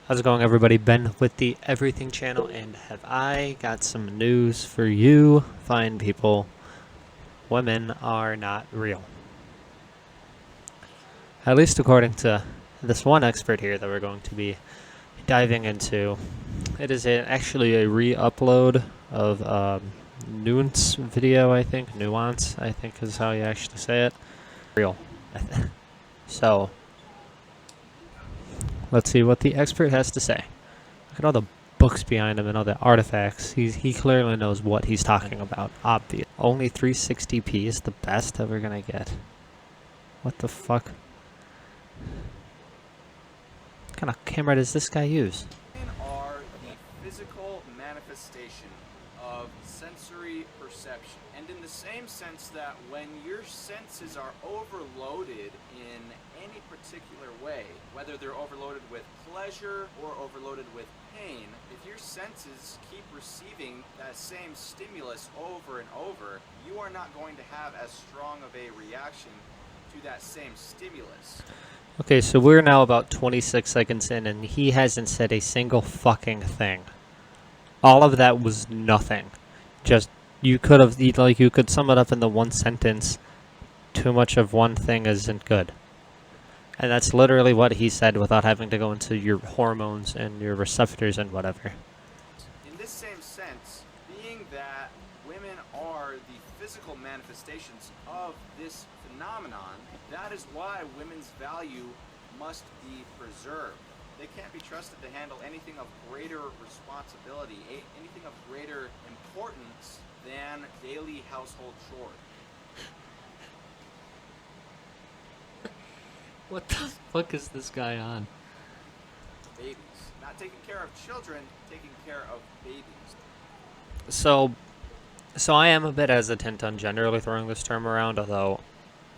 How's it going, everybody? Ben with the Everything Channel, and have I got some news for you fine people. Women are not real. At least according to this one expert here that we're going to be diving into. It is actually a re-upload of Nuance video, I think. Nuance, I think is how you actually say it. Real. So, let's see what the expert has to say. Look at all the books behind him and all the artifacts. He clearly knows what he's talking about. Obvious. Only 360p is the best that we're gonna get. What the fuck? What kind of camera does this guy use? Are the physical manifestation of sensory perception, and in the same sense that when your senses are overloaded in any particular way, whether they're overloaded with pleasure or overloaded with pain, if your senses keep receiving that same stimulus over and over, you are not going to have as strong of a reaction to that same stimulus. Okay, so we're now about 26 seconds in, and he hasn't said a single fucking thing. All of that was nothing. Just, you could sum it up in the one sentence. Too much of one thing isn't good. And that's literally what he said without having to go into your hormones and your receptors and whatever. In this same sense, being that women are the physical manifestations of this phenomenon, that is why women's value must be preserved. They can't be trusted to handle anything of greater responsibility, anything of greater importance than daily household chores. What the fuck is this guy on? Babies. Not taking care of children, taking care of babies. So I am a bit hesitant on generally throwing this term around, although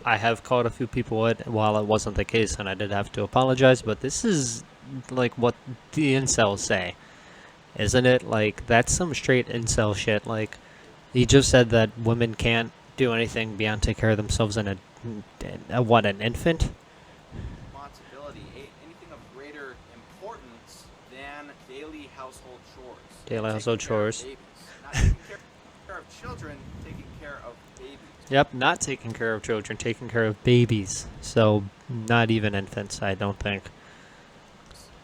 I have caught a few people it while it wasn't the case, and I did have to apologize, but this is like what the incels say, isn't it? Like, that's some straight incel shit. Like, he just said that women can't do anything beyond take care of themselves in an infant? Responsibility, anything of greater importance than daily household chores. Daily household chores. Not taking care of children, taking care of babies. Yep, not taking care of children, taking care of babies. So, not even infants, I don't think.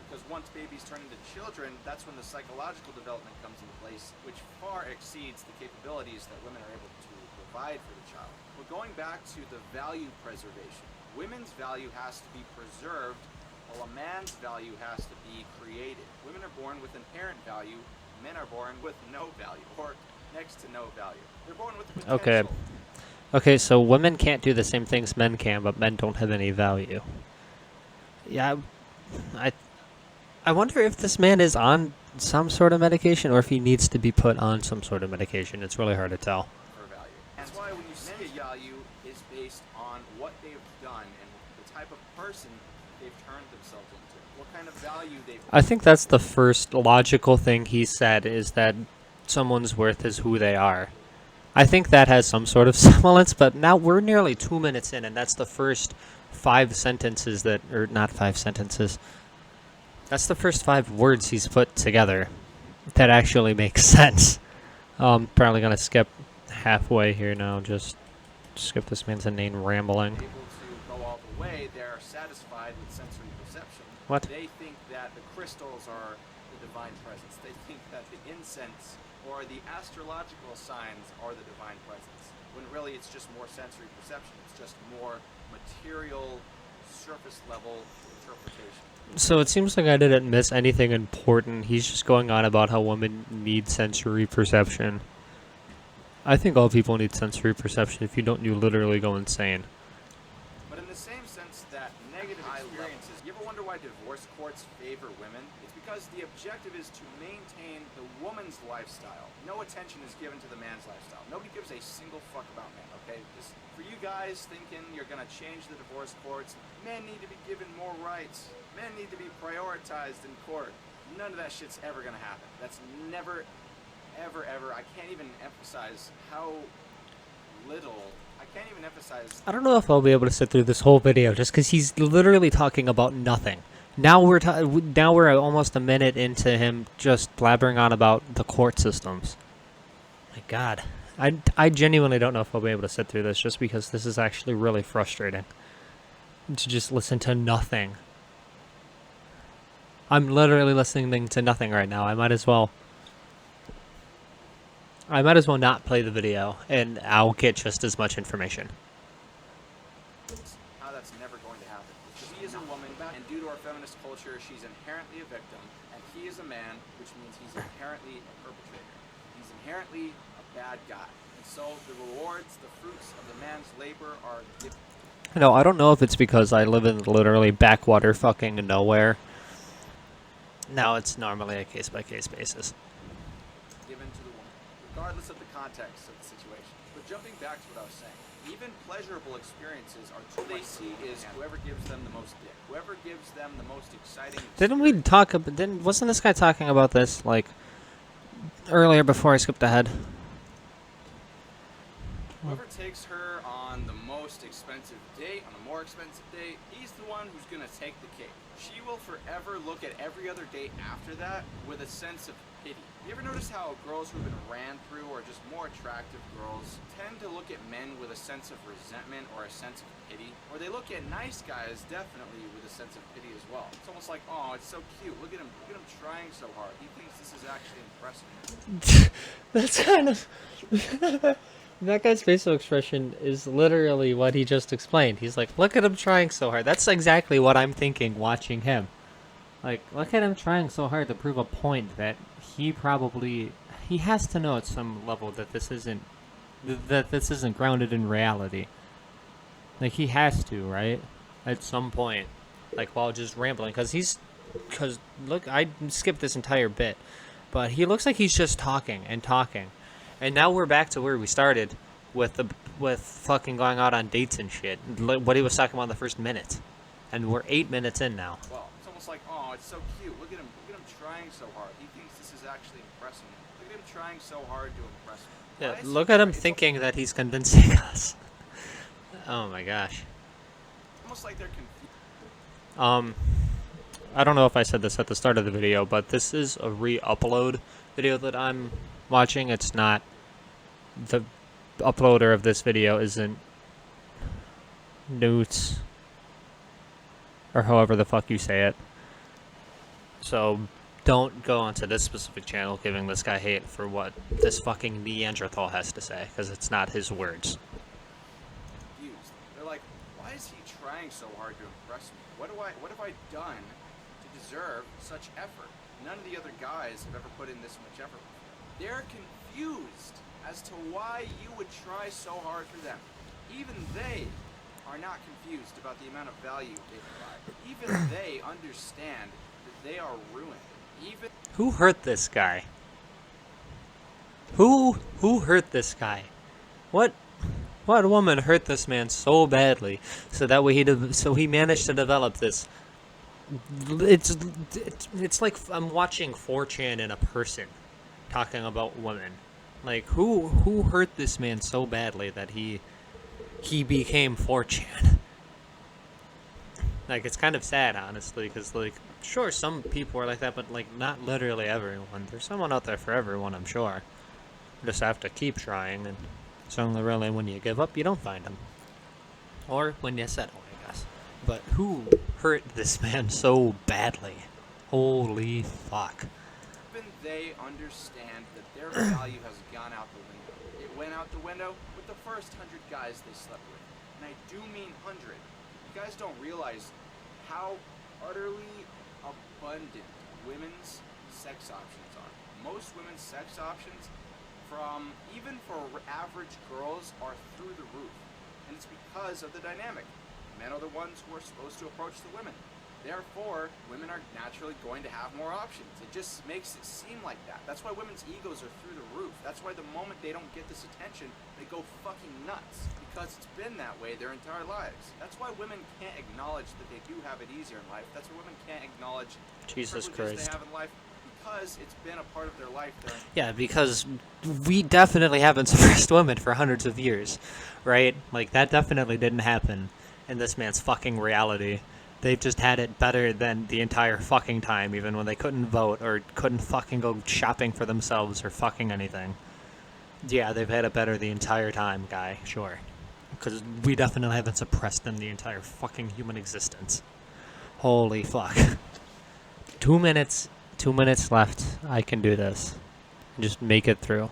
Because once babies turn into children, that's when the psychological development comes into place, which far exceeds the capabilities that women are able to provide for the child. But going back to the value preservation, women's value has to be preserved, while a man's value has to be created. Women are born with inherent value, men are born with no value, or next to no value. They're born with the potential. Okay, so women can't do the same things men can, but men don't have any value. Yeah, I wonder if this man is on some sort of medication or if he needs to be put on some sort of medication. It's really hard to tell. For value. That's why when you see a value is based on what they've done and the type of person they've turned themselves into. What kind of value they've... I think that's the first logical thing he said, is that someone's worth is who they are. I think that has some sort of semblance, but now we're nearly 2 minutes in, and that's the first 5 sentences that, or not 5 sentences. That's the first 5 words he's put together that actually make sense. Probably gonna skip halfway here now, just skip this man's inane rambling. Able to go all the way, they're satisfied with sensory perception. What? They think that the crystals are the divine presence. They think that the incense or the astrological signs are the divine presence, when really it's just more sensory perception. It's just more material, surface level interpretation. So it seems like I didn't miss anything important. He's just going on about how women need sensory perception. I think all people need sensory perception. If you don't, you literally go insane. But in the same sense that negative experiences, you ever wonder why divorce courts favor women? It's because the objective is to maintain the woman's lifestyle. No attention is given to the man's lifestyle. Nobody gives a single fuck about men, okay? For you guys thinking you're gonna change the divorce courts, men need to be given more rights. Men need to be prioritized in court. None of that shit's ever gonna happen. That's never, ever. I can't even emphasize how little I can't even emphasize. I don't know if I'll be able to sit through this whole video just because he's literally talking about nothing. Now we're almost a minute into him just blabbering on about the court systems. My God, I genuinely don't know if I'll be able to sit through this, just because this is actually really frustrating to just listen to nothing. I'm literally listening to nothing right now. I might as well not play the video, and I'll get just as much information. How that's never going to happen. Because she is a woman, and due to our feminist culture, she's inherently a victim, and he is a man, which means he's inherently a perpetrator. He's inherently a bad guy. And so the rewards, the fruits of the man's labor are given. No, I don't know if it's because I live in literally backwater fucking nowhere. No, it's normally a case-by-case basis. Given to the woman, regardless of the context of the situation. But jumping back to what I was saying, even pleasurable experiences are what they see is whoever gives them the most dick, whoever gives them the most exciting. Didn't we talk about? Wasn't this guy talking about this like earlier before I skipped ahead? Whoever takes her on the most expensive date, on the more expensive date, he's the one who's gonna take the cake. She will forever look at every other date after that with a sense of pity. You ever notice how girls who've been ran through, or just more attractive girls, tend to look at men with a sense of resentment or a sense of pity? Or they look at nice guys definitely with a sense of pity as well. It's almost like, oh, it's so cute. Look at him trying so hard. He thinks this is actually impressive. That's kind of that guy's facial expression is literally what he just explained. He's like, look at him trying so hard. That's exactly what I'm thinking watching him. Like, look at him trying so hard to prove a point that he has to know at some level that this isn't grounded in reality. Like, he has to, right? At some point, like, while just rambling, because look, I skipped this entire bit, but he looks like he's just talking and talking. And now we're back to where we started with fucking going out on dates and shit. What he was talking about in the first minute. And we're 8 minutes in now. Well, it's almost like, oh, it's so cute. Look at him trying so hard. He thinks this is actually impressing him. Look at him trying so hard to impress me. Yeah, look at him thinking that he's convincing us. Oh my gosh. Almost like they're confused. I don't know if I said this at the start of the video, but this is a re-upload video that I'm watching. It's not... The uploader of this video isn't Newts, or however the fuck you say it. So don't go onto this specific channel giving this guy hate for what this fucking Neanderthal has to say, because it's not his words. They're like, why is he trying so hard to impress me? What have I done to deserve such effort? None of the other guys have ever put in this much effort before. They're confused as to why you would try so hard for them. Even they are not confused about the amount of value they provide. Even they understand that they are ruined. Even Who hurt this guy? Who hurt this guy? What woman hurt this man so badly so that way he managed to develop this? It's like I'm watching 4chan in a person talking about women. Like, who hurt this man so badly that he became 4chan? Like, it's kind of sad, honestly, because, like, sure, some people are like that, but, like, not literally everyone. There's someone out there for everyone, I'm sure. You just have to keep trying, and it's only really when you give up you don't find them. Or when you settle, I guess. But who hurt this man so badly? Holy fuck. Even they understand that their value has gone out the window. It went out the window with the first 100 guys they slept with. And I do mean 100. You guys don't realize how utterly abundant women's sex options are. Most women's sex options, even for average girls, are through the roof. And it's because of the dynamic. Men are the ones who are supposed to approach the women. Therefore, women are naturally going to have more options. It just makes it seem like that. That's why women's egos are through the roof. That's why the moment they don't get this attention, they go fucking nuts. Because it's been that way their entire lives. That's why women can't acknowledge that they do have it easier in life. That's why women can't acknowledge Jesus the privileges Christ. they have in life. Because it's been a part of their life. Yeah, because we definitely haven't suppressed women for hundreds of years, right? Like, that definitely didn't happen in this man's fucking reality. They've just had it better than the entire fucking time, even when they couldn't vote or couldn't fucking go shopping for themselves or fucking anything. Yeah, they've had it better the entire time, guy, sure. Because we definitely haven't suppressed them the entire fucking human existence. Holy fuck. 2 minutes, 2 minutes left. I can do this. Just make it through.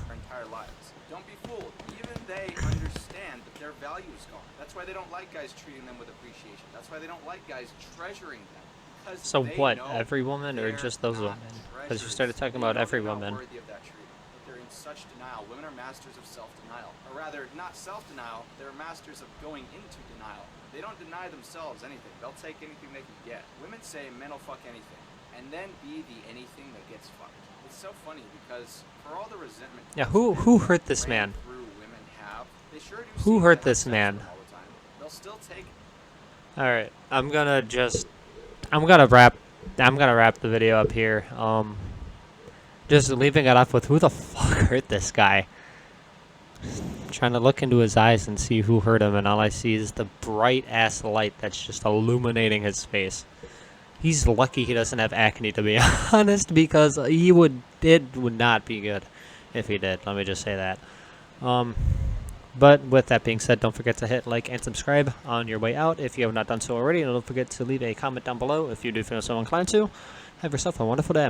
Their entire lives. Don't be fooled. Even they understand that their value is gone. That's why they don't like guys treating them with appreciation. That's why they don't like guys treasuring them. Because So they what, know every woman or they're just those not women? Because you treasures. started talking They about know every they're not woman. worthy of that treatment. But they're in such denial. Women are masters of self-denial. Or rather, not self-denial, they're masters of going into denial. They don't deny themselves anything. They'll take anything they can get. Women say men will fuck anything, and then be the anything that gets fucked. It's so funny because for all the resentment Yeah, who hurt this man? through women have, they sure do Who seem hurt to have this sex man? with them all the time. They'll still take it. Alright, I'm gonna wrap the video up here. Just leaving it off with who the fuck hurt this guy. Trying to look into his eyes and see who hurt him, and all I see is the bright ass light that's just illuminating his face. He's lucky he doesn't have acne, to be honest, because it would not be good if he did. Let me just say that. But with that being said, don't forget to hit like and subscribe on your way out if you have not done so already, and don't forget to leave a comment down below if you do feel so inclined to. Have yourself a wonderful day.